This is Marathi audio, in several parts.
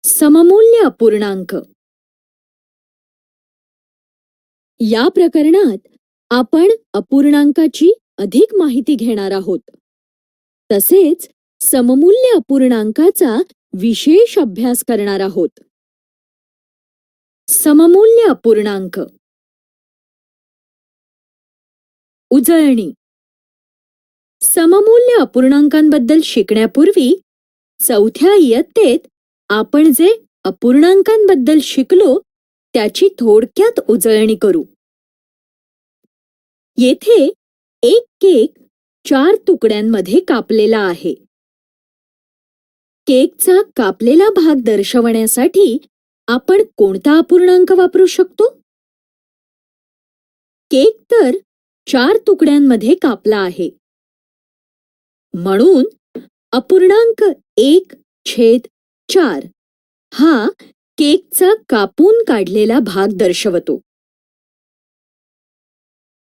सममूल्य अपूर्णांक. या प्रकरणात आपण अपूर्णांकाची अधिक माहिती घेणार आहोत. तसेच सममूल्य अपूर्णांकाचा विशेष अभ्यास करणार आहोत. सममूल्य अपूर्णांक. उजळणी. सममूल्य अपूर्णांकांबद्दल शिकण्यापूर्वी चौथ्या इयत्तेत आपण जे अपूर्णांकांबद्दल शिकलो त्याची थोडक्यात उजळणी करू. येथे एक केक 4 तुकड्यांमध्ये कापलेला आहे. केकचा कापलेला भाग दर्शवण्यासाठी आपण कोणता अपूर्णांक वापरू शकतो? केक तर 4 तुकड्यांमध्ये कापला आहे. म्हणून अपूर्णांक 1/4 हा केकचा कापून काढलेला भाग दर्शवतो.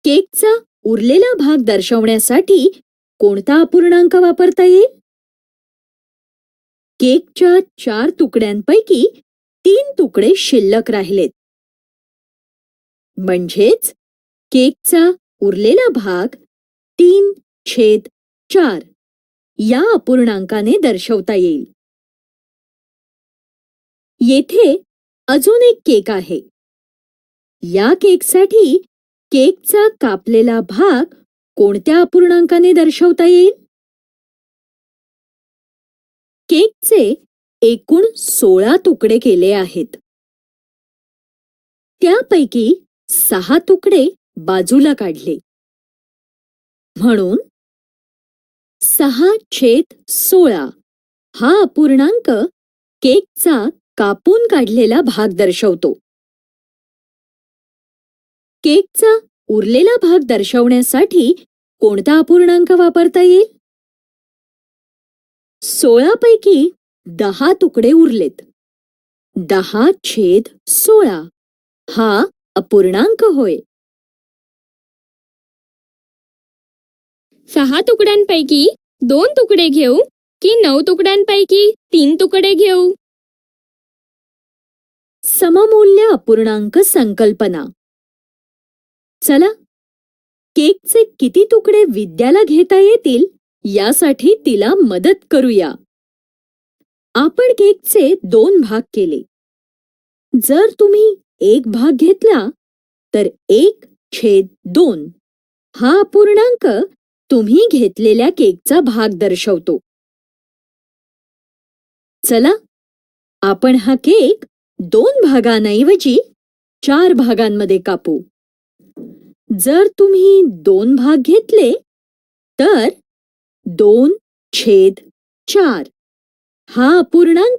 केकचा उरलेला भाग दर्शवण्यासाठी कोणता अपूर्णांक वापरता येईल? केकच्या 4 तुकड्यांपैकी 3 तुकडे शिल्लक राहिलेत. म्हणजेच केकचा उरलेला भाग 3/4 या अपूर्णांकाने दर्शवता येईल. येथे अजून एक केक आहे. या केकसाठी केकचा कापलेला भाग कोणत्या अपूर्णांकाने दर्शवता येईल? केकचे एकूण 16 तुकडे केले आहेत. त्यापैकी 6 तुकडे बाजूला काढले. म्हणून 6/16 हा अपूर्णांक केकचा कापून काढलेला भाग दर्शवतो. केकचा उरलेला भाग दर्शवण्यासाठी कोणता अपूर्णांक वापरता येईल? 16 पैकी 10 तुकडे उरलेत. 10/16 हा अपूर्णांक होय. 6 तुकड्यांपैकी 2 तुकडे घेऊ की 9 तुकड्यांपैकी 3 तुकडे घेऊ? सममूल्य अपूर्णांक संकल्पना. चला, केकचे किती तुकडे विद्याला घेता येतील यासाठी तिला मदत करूया. आपण केकचे 2 भाग केले. जर तुम्ही एक भाग घेतला तर 1/2 हा अपूर्णांक तुम्ही घेतलेल्या केकचा भाग दर्शवतो. चला, आपण हा केक 2 भागांऐवजी 4 भागांमध्ये कापू. जर तुम्ही 2 भाग घेतले तर 2/4 हा अपूर्णांक